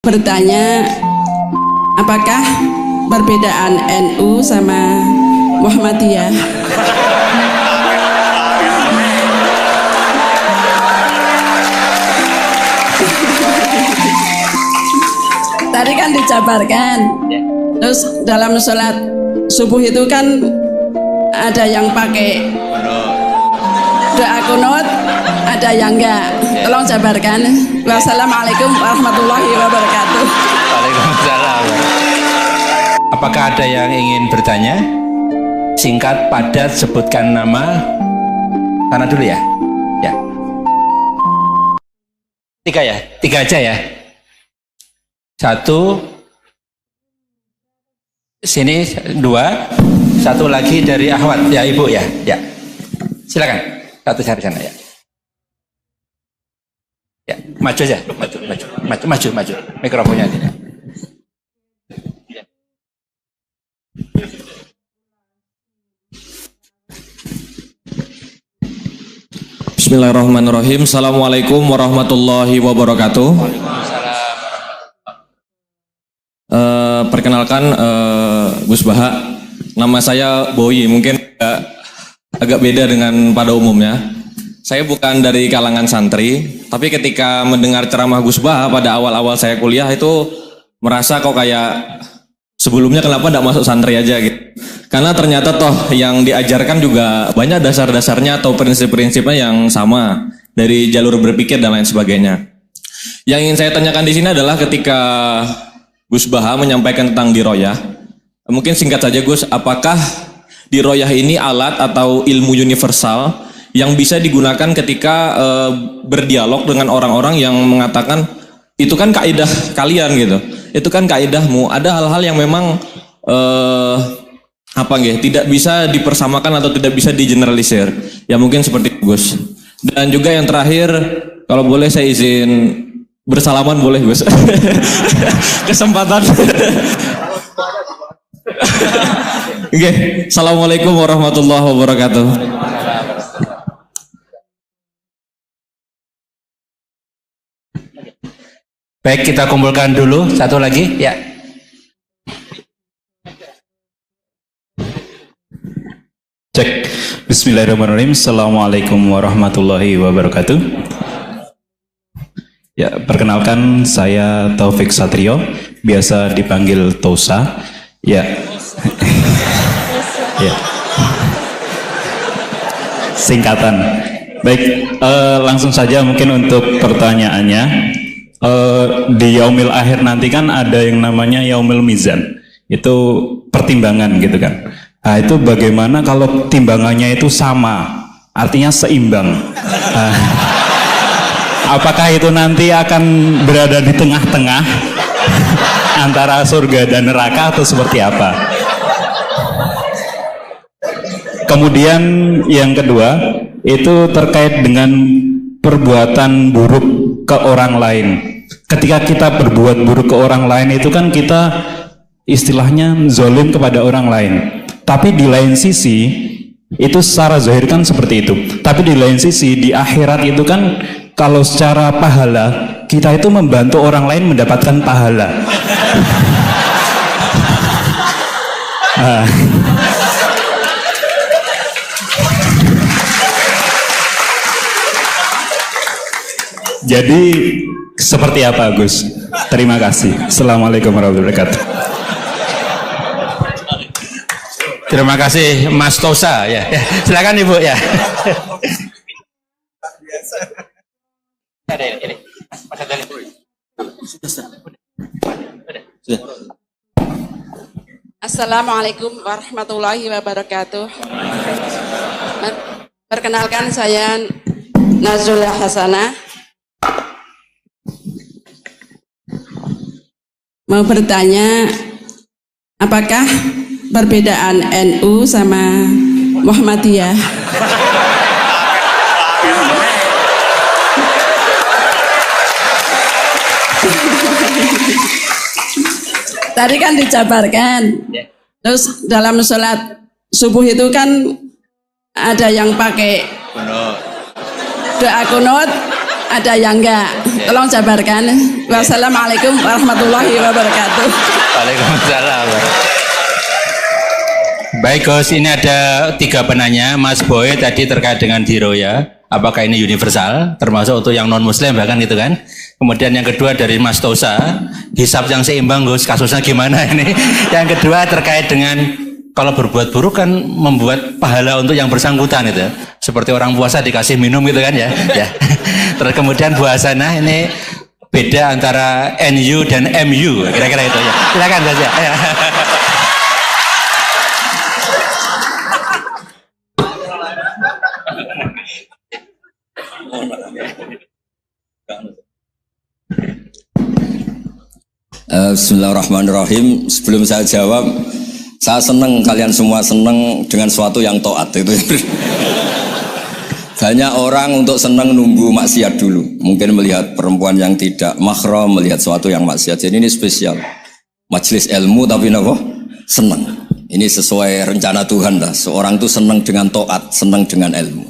bertanya, apakah perbedaan NU sama Muhammadiyah? Tadi kan dijabarkan. Terus dalam sholat subuh itu kan ada yang pakai doa kunut, ada yang enggak. Tolong jabarkan. Wassalamualaikum warahmatullahi wabarakatuh. Waalaikumsalam. Apakah ada yang ingin bertanya? Singkat, padat, sebutkan nama. Sana dulu ya. Ya. Tiga ya? Tiga aja ya. Satu. Sini dua. Satu lagi dari Ahwat. Ya Ibu ya. Ya. Silakan. Satu cari sana ya. Ya, maju aja, maju. Mikrofonnya tidak. Bismillahirrahmanirrahim. Assalamualaikum warahmatullahi wabarakatuh. Perkenalkan Gus Baha. Nama saya Boyi. Mungkin agak beda dengan pada umumnya. Saya bukan dari kalangan santri, tapi ketika mendengar ceramah Gus Baha pada awal-awal saya kuliah itu merasa kok kayak sebelumnya kenapa tidak masuk santri aja gitu. Karena ternyata toh yang diajarkan juga banyak dasar-dasarnya atau prinsip-prinsipnya yang sama dari jalur berpikir dan lain sebagainya. Yang ingin saya tanyakan di sini adalah ketika Gus Baha menyampaikan tentang diroyah, mungkin singkat saja Gus, apakah diroyah ini alat atau ilmu universal yang bisa digunakan ketika berdialog dengan orang-orang yang mengatakan itu kan kaidah kalian gitu, itu kan kaidahmu. Ada hal-hal yang memang tidak bisa dipersamakan atau tidak bisa digeneralisir. Ya mungkin seperti itu Gus. Dan juga yang terakhir, kalau boleh saya izin bersalaman boleh Gus. Kesempatan. Oke, Assalamualaikum warahmatullahi wabarakatuh. Baik, kita kumpulkan dulu satu lagi ya. Cek. Bismillahirrahmanirrahim. Assalamualaikum warahmatullahi wabarakatuh. Ya, perkenalkan saya Taufik Satrio, biasa dipanggil Tosa. Ya. Ya. Singkatan. Baik, langsung saja mungkin untuk pertanyaannya. Di yaumil akhir nanti kan ada yang namanya yaumil mizan, itu pertimbangan gitu kan. Nah, itu bagaimana kalau timbangannya itu sama, artinya seimbang. Apakah itu nanti akan berada di tengah-tengah antara surga dan neraka atau seperti apa? Kemudian yang kedua itu terkait dengan perbuatan buruk ke orang lain. Ketika kita berbuat buruk ke orang lain itu kan kita istilahnya zalim kepada orang lain. Tapi di lain sisi itu secara zahir kan seperti itu. Tapi di lain sisi di akhirat itu kan kalau secara pahala kita itu membantu orang lain mendapatkan pahala. Jadi seperti apa Gus? Terima kasih. Assalamualaikum warahmatullahi wabarakatuh. Terima kasih Mas Tosa ya. Silakan Ibu ya. Assalamualaikum warahmatullahi wabarakatuh. Perkenalkan saya Nazrullah Hasanah. Mau bertanya, apakah perbedaan NU sama Muhammadiyah? Tadi kan dijabarkan. Terus dalam sholat subuh itu kan ada yang pakai doa kunut, ada yang enggak. Tolong jabarkan. Wassalamualaikum warahmatullahi wabarakatuh. Waalaikumsalam. Baik Gus, ini ada 3 penanya. Mas Boy tadi terkait dengan diroya, apakah ini universal, termasuk untuk yang non muslim bahkan gitu kan. Kemudian yang kedua dari Mas Tosa, hisab yang seimbang Gus, kasusnya gimana ini. Yang kedua terkait dengan kalau berbuat buruk kan membuat pahala untuk yang bersangkutan itu, seperti orang puasa dikasih minum gitu kan ya. Ya. Terus kemudian buasana ini beda antara NU dan MU, kira-kira itu ya. Silakan Gus ya. Bismillahirrahmanirrahim. Sebelum saya jawab, saya senang kalian semua senang dengan sesuatu yang taat itu. Banyak orang untuk senang nunggu maksiat dulu. Mungkin melihat perempuan yang tidak mahram, melihat sesuatu yang maksiat. Jadi ini spesial. Majelis ilmu tapi apa? Senang. Ini sesuai rencana Tuhan lah. Seorang itu senang dengan taat, senang dengan ilmu.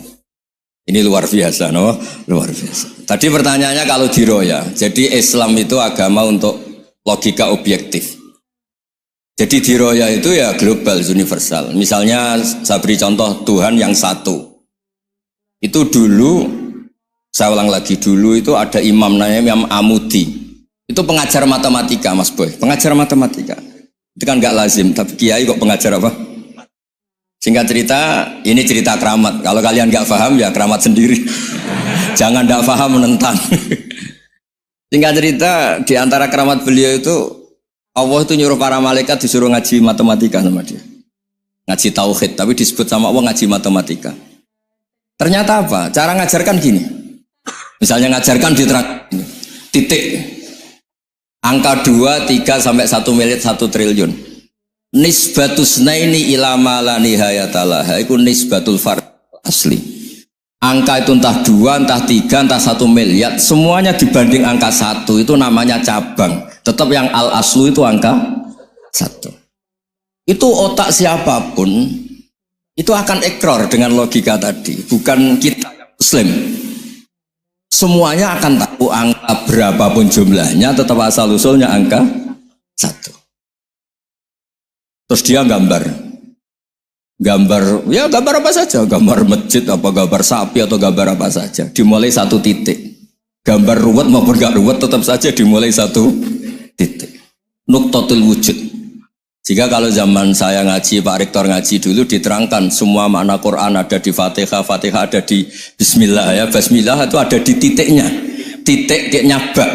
Ini luar biasa, no? Luar biasa. Tadi pertanyaannya kalau diroya. Jadi Islam itu agama untuk logika objektif. Jadi diroya itu ya global, universal. Misalnya saya beri contoh Tuhan yang satu. Itu dulu, saya ulang lagi, dulu itu ada imam namanya Imam Amudi. Itu pengajar matematika Mas Boy, pengajar matematika. Itu kan nggak lazim, tapi kiai kok pengajar apa? Singkat cerita, ini cerita keramat. Kalau kalian nggak paham ya keramat sendiri. Jangan nggak paham menentang. Singkat cerita, di antara keramat beliau itu Allah itu nyuruh para malaikat disuruh ngaji matematika sama dia. Ngaji tauhid, tapi disebut sama Allah ngaji matematika. Ternyata apa? Cara ngajarkan gini. Misalnya ngajarkan diterang gini. Titik. Angka 2, 3 sampai 1 miliar 1 triliun. Nisbatusnaini ila ma la nihayatalah. Itu nisbatul fard asli. Angka itu entah 2, entah 3, entah 1 miliar, semuanya dibanding angka 1 itu namanya cabang. Tetap yang al-aslu itu angka 1. Itu otak siapapun itu akan ikrar dengan logika tadi. Bukan kita Muslim. Semuanya akan tahu angka berapapun jumlahnya, tetap asal usulnya angka 1. Terus dia gambar, ya gambar apa saja, gambar masjid, apa gambar sapi atau gambar apa saja, dimulai 1 titik. Gambar ruwet maupun gak ruwet tetap saja dimulai 1 titik. Nuktatul wujud. Jika kalau zaman saya ngaji, Pak Rektor ngaji dulu diterangkan semua makna Quran ada di Fatihah, Fatihah ada di Bismillah ya, Bismillah itu ada di titiknya, titik bak.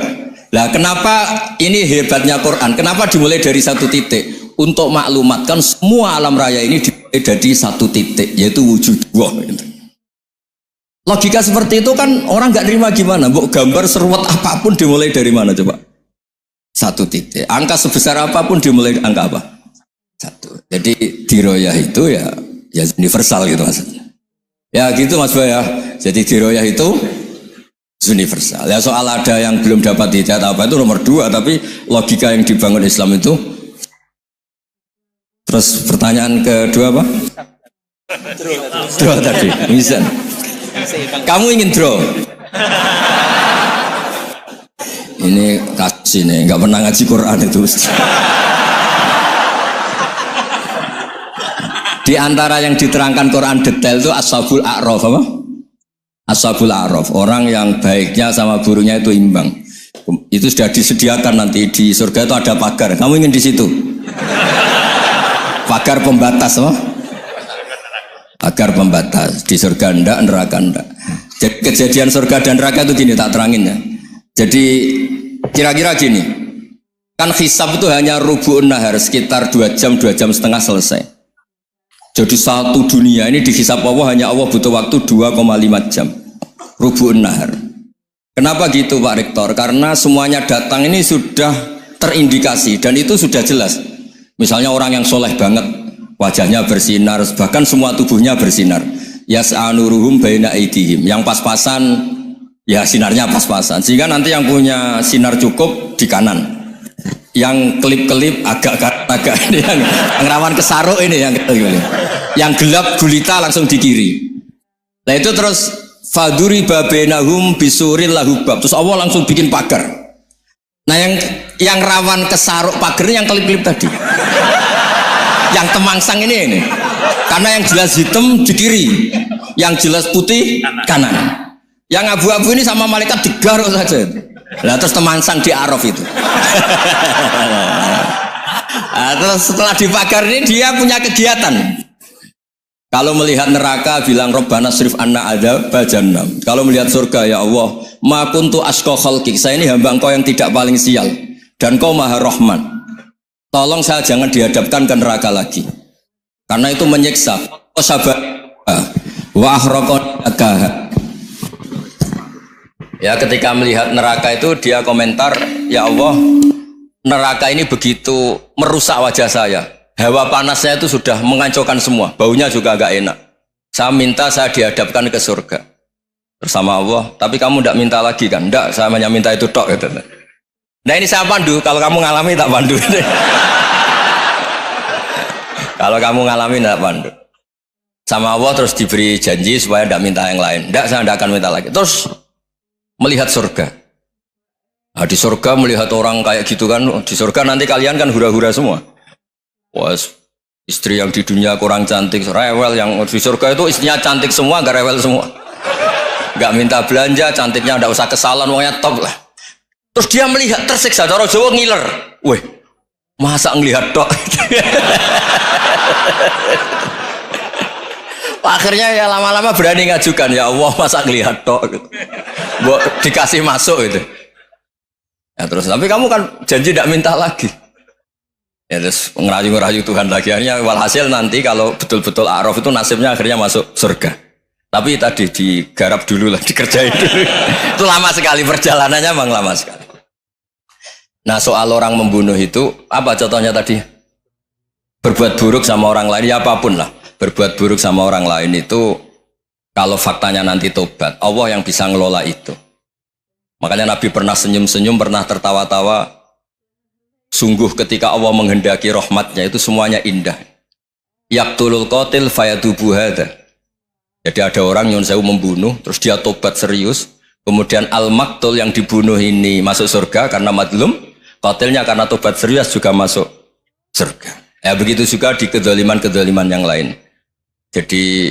Lah kenapa ini hebatnya Quran? Kenapa dimulai dari 1 titik? Untuk maklumatkan semua alam raya ini dimulai dari 1 titik, yaitu wujud Allah. Logika seperti itu kan orang nggak terima gimana? Mbok gambar seruat apapun dimulai dari mana coba? 1 titik. Angka sebesar apapun dimulai angka apa? 1. Jadi diroyah itu ya universal gitu maksudnya. Ya gitu Mas Boy ya. Jadi diroyah itu universal. Ya soal ada yang belum dapat hidayah apa itu nomor 2, tapi logika yang dibangun Islam itu. Terus pertanyaan kedua apa? Draw tadi. Bisa. Kamu ingin draw? Ini kasus ini nggak pernah ngaji Quran itu. Di antara yang diterangkan Quran detail itu Ashabul A'raf apa? Ashabul A'raf, orang yang baiknya sama buruknya itu imbang. Itu sudah disediakan nanti di surga itu ada pagar. Kamu ingin di situ? Pagar pembatas apa? Pagar pembatas. Di surga enggak, neraka enggak. Jadi kejadian surga dan neraka itu gini tak terangin ya. Jadi kira-kira gini. Kan hisab itu hanya rubu'un nahar, sekitar 2 jam, 2 jam setengah selesai. Jadi 1 dunia ini dihisab Allah, hanya Allah butuh waktu 2,5 jam. Rubu'un nahar. Kenapa gitu Pak Rektor? Karena semuanya datang ini sudah terindikasi dan itu sudah jelas. Misalnya orang yang soleh banget, wajahnya bersinar, bahkan semua tubuhnya bersinar. Yas'anuruhum baina aidihim. Yang pas-pasan, ya sinarnya pas-pasan. Sehingga nanti yang punya sinar cukup di kanan. Yang kelip-kelip agak ini yang rawan kesaruk ini yang gelap gulita langsung di kiri. Nah itu terus Faduri babenahum bisuril lahubab. Terus Allah langsung bikin pagar. Nah yang rawan kesaruk pagar yang kelip-kelip tadi. Yang temangsang ini. Karena yang jelas hitam di kiri, yang jelas putih kanan. Yang abu-abu ini sama malaikat digaruk saja. Nah terus temangsang di Araf itu. Nah, terus setelah dipagar ini dia punya kegiatan. Kalau melihat neraka bilang Rabbana srif anna adzab jahannam. Kalau melihat surga ya Allah, ma kuntu asqa khalqik. Saya ini hamba Engkau yang tidak paling sial dan Kau Maha Rahman. Tolong saya jangan dihadapkan ke neraka lagi. Karena itu menyiksa. Sabar wa ahraqaka. Ya ketika melihat neraka itu dia komentar, ya Allah, neraka ini begitu merusak wajah saya. Hawa panasnya itu sudah menghancurkan semua, baunya juga agak enak. Saya minta saya dihadapkan ke surga bersama Allah, tapi kamu tidak minta lagi kan? Tidak, saya hanya minta itu tok. Gitu. Nah ini saya pandu, kalau kamu ngalami tak pandu. Kalau kamu ngalami tidak pandu. Sama Allah terus diberi janji supaya tidak minta yang lain. Tidak, saya tidak akan minta lagi. Terus melihat surga. Nah, di surga melihat orang kayak gitu kan, di surga nanti kalian kan hura-hura semua. Wah, istri yang di dunia kurang cantik, rewel, yang di surga itu istrinya cantik semua, gak rewel semua. Gak minta belanja, cantiknya gak usah ke salon, pokoknya top lah. Terus dia melihat tersiksa, cara Jawa ngiler. Weh, masa ngelihat tok? Akhirnya ya lama-lama berani ngajukan, ya Allah masa ngelihat tok? Gitu. Dikasih masuk gitu. Ya terus, tapi kamu kan janji tidak minta lagi. Ya terus ngerayu-ngerayu Tuhan lagi. Akhirnya walhasil nanti kalau betul-betul A'raf itu nasibnya akhirnya masuk surga. Tapi tadi digarap dulu lah, dikerjain dulu. Itu lama sekali perjalanannya, memang lama sekali. Nah soal orang membunuh itu, apa contohnya tadi? Berbuat buruk sama orang lain, ya apapun lah. Berbuat buruk sama orang lain itu, kalau faktanya nanti tobat, Allah yang bisa ngelola itu. Makanya Nabi pernah senyum-senyum, pernah tertawa-tawa. Sungguh ketika Allah menghendaki rahmatnya itu semuanya indah. Yaqtulul qatil fayatubu hadza. Jadi ada orang yang sewu membunuh, terus dia tobat serius. Kemudian al-maqtul yang dibunuh ini masuk surga karena madlum. Qatilnya karena tobat serius juga masuk surga. Ya begitu juga di kedoliman-kedoliman yang lain. Jadi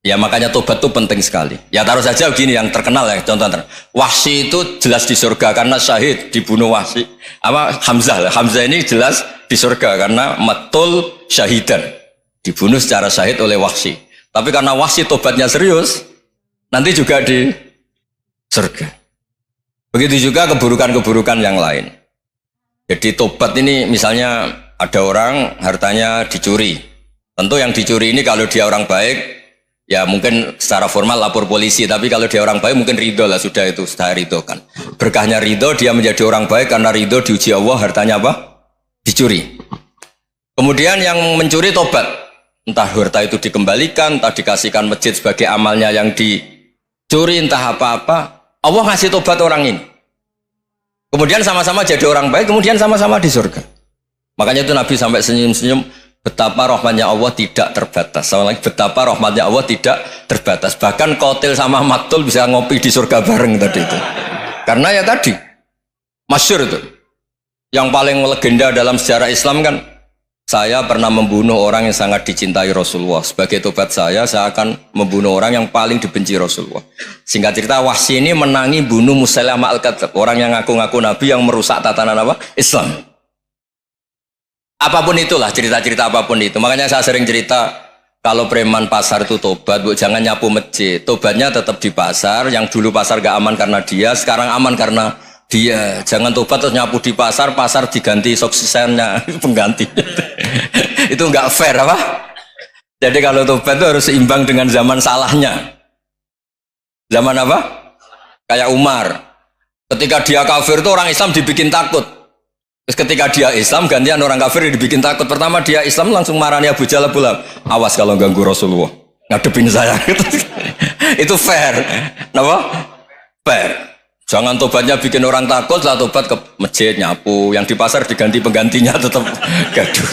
ya makanya tobat itu penting sekali. Ya taruh saja begini yang terkenal ya, contoh Wahsy itu jelas di surga karena syahid dibunuh Wahsy. Apa Hamzah lah. Hamzah ini jelas di surga karena matul syahidan, dibunuh secara syahid oleh Wahsy. Tapi karena Wahsy tobatnya serius, nanti juga di surga. Begitu juga keburukan-keburukan yang lain. Jadi tobat ini misalnya ada orang hartanya dicuri. Tentu yang dicuri ini kalau dia orang baik, ya mungkin secara formal lapor polisi, tapi kalau dia orang baik mungkin ridho lah, sudah itu, sudah ridho kan. Berkahnya ridho, dia menjadi orang baik karena ridho diuji Allah, hartanya apa? Dicuri. Kemudian yang mencuri tobat, entah harta itu dikembalikan, entah dikasihkan masjid sebagai amalnya yang dicuri, entah apa-apa, Allah ngasih tobat orang ini. Kemudian sama-sama jadi orang baik, kemudian sama-sama di surga. Makanya itu Nabi sampai senyum-senyum, betapa rahmatnya Allah tidak terbatas. Sama lagi, betapa rahmatnya Allah tidak terbatas. Bahkan qatil sama maktul bisa ngopi di surga bareng tadi itu. Karena ya tadi, masyhur itu. Yang paling legenda dalam sejarah Islam kan, saya pernah membunuh orang yang sangat dicintai Rasulullah. Sebagai tobat saya akan membunuh orang yang paling dibenci Rasulullah. Singkat cerita, Wahsy ini menangi bunuh Musailamah al-Kadzdzab, orang yang ngaku-ngaku Nabi yang merusak tatanan apa? Islam. Apapun itulah, cerita-cerita apapun itu. Makanya saya sering cerita, kalau preman pasar itu tobat, bu, jangan nyapu masjid. Tobatnya tetap di pasar, yang dulu pasar gak aman karena dia, sekarang aman karena dia. Jangan tobat terus nyapu di pasar, pasar diganti soksisennya, pengganti. Itu nggak fair apa? Jadi kalau tobat itu harus seimbang dengan zaman salahnya. Zaman apa? Kayak Umar. Ketika dia kafir itu orang Islam dibikin takut. Terus ketika dia Islam, gantian orang kafir dibikin takut. Pertama dia Islam langsung marahnya Abu Jahal pulang. Awas kalau ganggu Rasulullah, ngadepin saya. Itu fair. Kenapa? Fair. Jangan tobatnya bikin orang takut, setelah tobat ke masjid nyapu, yang di pasar diganti penggantinya tetap gaduh.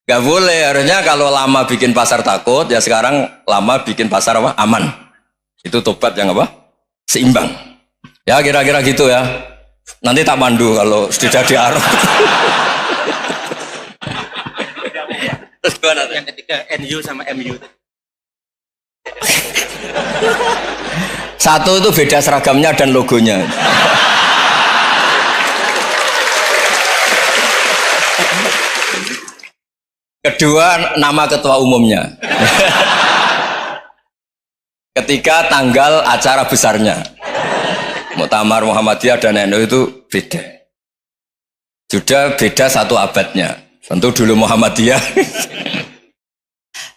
Gak boleh, harusnya kalau lama bikin pasar takut, ya sekarang lama bikin pasar apa? Aman. Itu tobat yang apa? Seimbang. Ya kira-kira gitu ya. Nanti tak mandu kalau sudah di arah. Terus gimana? Yang ketiga NU sama MU. Satu itu beda seragamnya dan logonya. Kedua, nama ketua umumnya. Ketiga, tanggal acara besarnya. Muktamar Muhammadiyah dan NU itu beda. Sudah beda satu abadnya. Tentu dulu Muhammadiyah.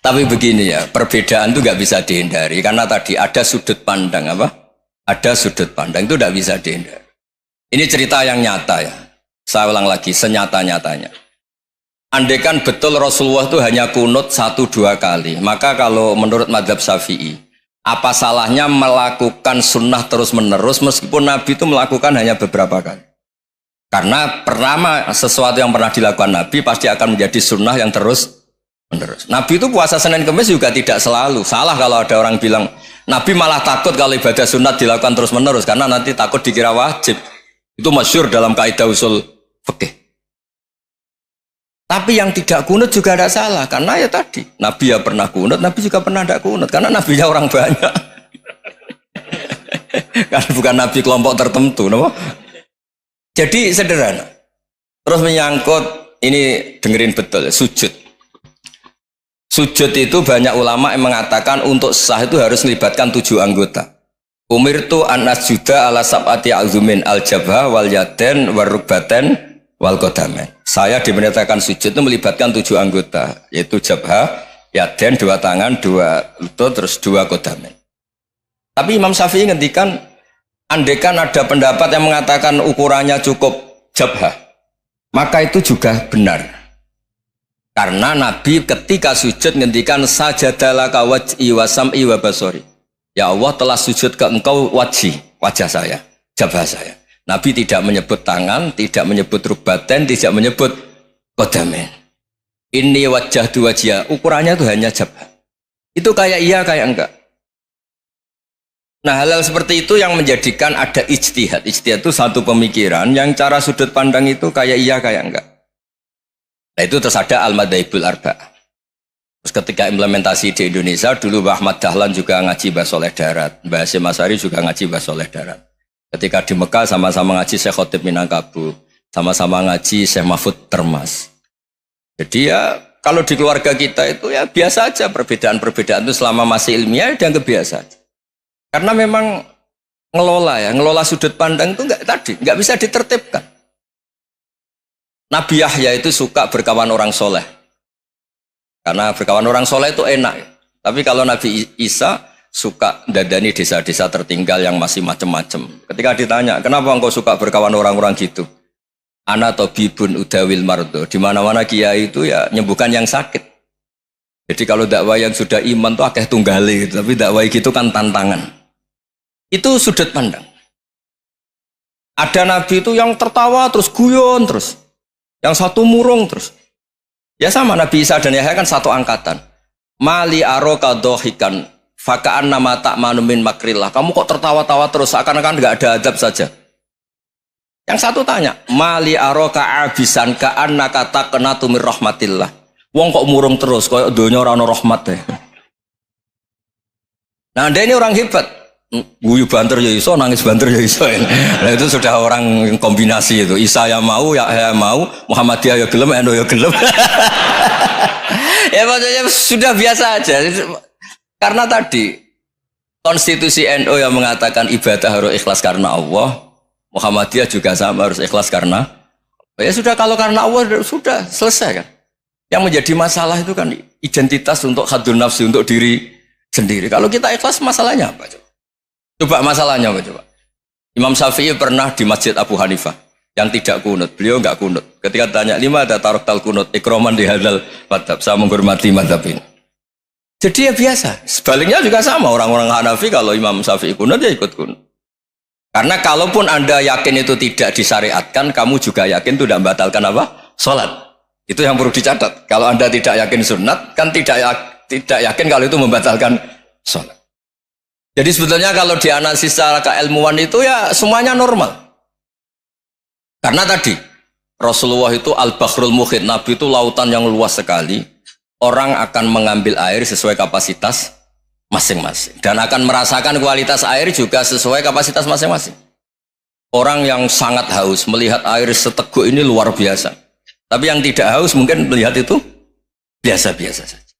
Tapi begini ya, perbedaan itu nggak bisa dihindari. Karena tadi ada sudut pandang apa? Ada sudut pandang itu nggak bisa dihindari. Ini cerita yang nyata ya. Saya ulang lagi, senyata-nyatanya. Andaikan betul Rasulullah itu hanya kunut 1-2 kali, maka kalau menurut mazhab Syafi'i, apa salahnya melakukan sunnah terus-menerus meskipun Nabi itu melakukan hanya beberapa kali? Karena pertama sesuatu yang pernah dilakukan Nabi pasti akan menjadi sunnah yang terus-menerus. Nabi itu puasa Senin Kamis juga tidak selalu. Salah kalau ada orang bilang, Nabi malah takut kalau ibadah sunat dilakukan terus-menerus karena nanti takut dikira wajib. Itu masyhur dalam kaidah usul fikih. Tapi yang tidak kunut juga tidak salah karena ya tadi Nabi ya pernah kunut, Nabi juga pernah tidak kunut karena nabinya orang banyak. Karena bukan nabi kelompok tertentu, no? Jadi sederhana. Terus menyangkut ini dengerin betul sujud. Sujud itu banyak ulama yang mengatakan untuk sah itu harus melibatkan 7 anggota. Umirtu an asjuda ala sab'ati azumin al-jabha wal yaden wal rukbaten wal qadamen. Saya diperintahkan sujud itu melibatkan 7 anggota, yaitu jabha, yaden 2 tangan, 2 lutut, terus 2 qadamen. Tapi Imam Syafi'i ngendikan, andaikan ada pendapat yang mengatakan ukurannya cukup jabha, maka itu juga benar. Karena Nabi ketika sujud ngendikan sajadalaka waj'i wa sam'i wa basori. Ya Allah telah sujud ke engkau wajah saya, jabha saya. Nabi tidak menyebut tangan, tidak menyebut rukbaten, tidak menyebut qadamen. Ini wajah dua wajah, ukurannya itu hanya jabha. Itu kayak iya, kayak enggak. Nah, hal-hal seperti itu yang menjadikan ada ijtihad. Ijtihad itu satu pemikiran yang cara sudut pandang itu kayak iya, kayak enggak. Nah, itu terus ada al-madhaibul arba'ah. Terus ketika implementasi di Indonesia, dulu Mbah Ahmad Dahlan juga ngaji Mbah Soleh Darat, Mbah Hasyim Asy'ari juga ngaji Mbah Soleh Darat. Ketika di Mekah sama-sama ngaji Syekh Khotib Minangkabau, sama-sama ngaji Syekh Mahfud Termas. Jadi ya kalau di keluarga kita itu ya biasa aja perbedaan-perbedaan itu selama masih ilmiah dianggap biasa aja. Karena memang ngelola sudut pandang itu nggak bisa ditertibkan. Nabi Yahya itu suka berkawan orang soleh. Karena berkawan orang soleh itu enak. Tapi kalau Nabi Isa suka dadani desa-desa tertinggal yang masih macam-macam. Ketika ditanya, kenapa engkau suka berkawan orang-orang gitu? Ana tabibun udawil mardo. Di mana-mana kiai itu ya nyembuhkan yang sakit. Jadi kalau dakwah yang sudah iman tuh akeh tunggali gitu. Tapi dakwah gitu kan tantangan. Itu sudut pandang. Ada nabi itu yang tertawa terus guyon terus. Yang satu murung terus. Ya sama Nabi Isa dan Yahya kan satu angkatan. Mali aroka dohikan fakaan nama tak manumin makrillah. Kamu kok tertawa-tawa terus seakan-akan nggak ada adab saja. Yang satu tanya, mali aroka abisan kaan nakata kena tumir rahmatillah. Wong kok murung terus, kok donya ora ono rahmat deh. Nah, Anda ini orang hebat. Guyu banter ya iso, nangis banter ya iso. Nah, itu sudah orang kombinasi itu. Isa ya mau, ya mau, Muhammadiyah ya gelem, NU ya gelem. Ya maksudnya sudah biasa aja. Karena tadi konstitusi NU yang mengatakan ibadah harus ikhlas karena Allah, Muhammadiyah juga sama harus ikhlas karena ya sudah, kalau karena Allah sudah selesai kan. Yang menjadi masalah itu kan identitas untuk hadun nafsi, untuk diri sendiri. Kalau kita ikhlas masalahnya apa? Coba masalahnya apa coba? Imam Syafi'i pernah di Masjid Abu Hanifah yang tidak kunut. Beliau enggak kunut. Ketika tanya, lima ada tarok tal kunut, ikroman di hadal madhab. Saya menghormati madhab ini. Jadi ya biasa. Sebaliknya juga sama. Orang-orang Hanafi kalau Imam Syafi'i kunut, ya ikut kunut. Karena kalaupun Anda yakin itu tidak disyariatkan, kamu juga yakin itu tidak membatalkan apa? Sholat. Itu yang perlu dicatat. Kalau Anda tidak yakin sunat, kan tidak yakin kalau itu membatalkan sholat. Jadi sebetulnya kalau dianalisis secara keilmuan itu ya semuanya normal. Karena tadi Rasulullah itu al-bahrul muhit, Nabi itu lautan yang luas sekali. Orang akan mengambil air sesuai kapasitas masing-masing dan akan merasakan kualitas air juga sesuai kapasitas masing-masing. Orang yang sangat haus melihat air seteguk ini luar biasa. Tapi yang tidak haus mungkin melihat itu biasa-biasa saja.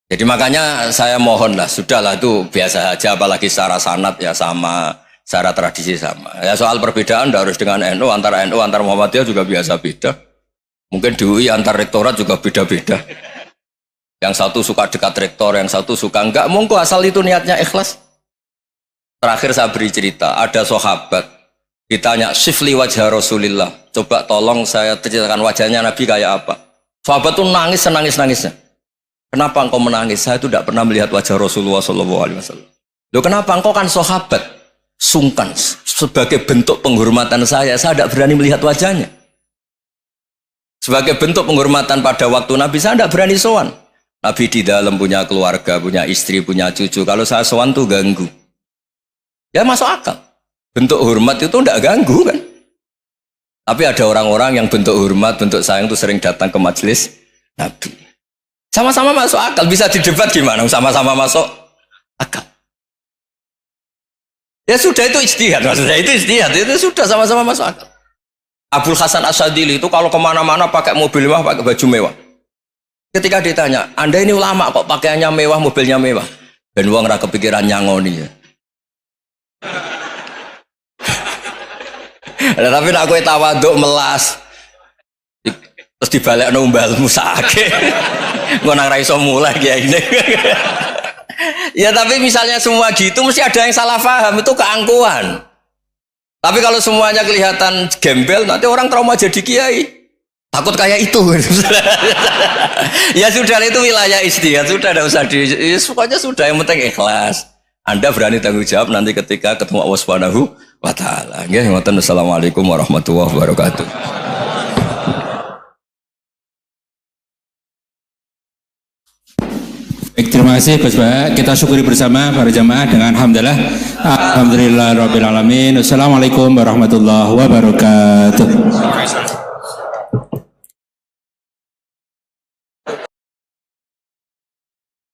Jadi makanya saya mohonlah, sudahlah itu biasa saja, apalagi secara sanad ya sama, secara tradisi sama. Ya soal perbedaan tidak harus dengan NU, antara Muhammadiyah juga biasa beda. Mungkin di UI antar rektorat juga beda-beda. Yang satu suka dekat rektor, yang satu suka enggak. Monggo asal itu niatnya ikhlas. Terakhir saya beri cerita, ada sahabat ditanya, "Sifli wajah Rasulillah." Coba tolong saya ceritakan wajahnya Nabi kayak apa. Sahabat itu nangis senangis-nangisnya. Kenapa engkau menangis? Saya itu tidak pernah melihat wajah Rasulullah SAW. Loh kenapa? Engkau kan sahabat. Sungkan. Sebagai bentuk penghormatan saya tidak berani melihat wajahnya. Sebagai bentuk penghormatan pada waktu Nabi, saya tidak berani sowan. Nabi di dalam punya keluarga, punya istri, punya cucu. Kalau saya sowan tuh ganggu. Ya masuk akal. Bentuk hormat itu tidak ganggu kan. Tapi ada orang-orang yang bentuk hormat, bentuk sayang itu sering datang ke majelis Nabi. Sama-sama masuk akal, bisa didebat gimana? Sama-sama masuk akal. Ya sudah itu ijtihad, maksudnya itu ijtihad, itu sudah sama-sama masuk akal. Abul Hasan Asyadili itu kalau kemana-mana pakai mobil mewah, pakai baju mewah. Ketika ditanya, Anda ini ulama kok pakaiannya mewah, mobilnya mewah? Dan uang ra kepikiran nyangoni ya. Tapi nak kowe tawaduk melas. Terus dibalik numbalmu sakit. Ngonang ra iso mulai kayak gini. Ya tapi misalnya semua gitu mesti ada yang salah paham, itu keangkuhan. Tapi kalau semuanya kelihatan gembel, nanti orang trauma jadi kiai. Takut kayak itu. Ya sudah, itu wilayah ijtihad, sudah tidak usah pokoknya sudah, yang penting ikhlas. Anda berani tanggung jawab nanti ketika ketemu Allah Subhanahu wa taala. Nggih, ngoten. Assalamualaikum warahmatullahi wabarakatuh. Baik, terima kasih Gus Bah. Kita syukuri bersama para jamaah dengan alhamdulillah rabbil alamin. Wassalamualaikum warahmatullahi wabarakatuh.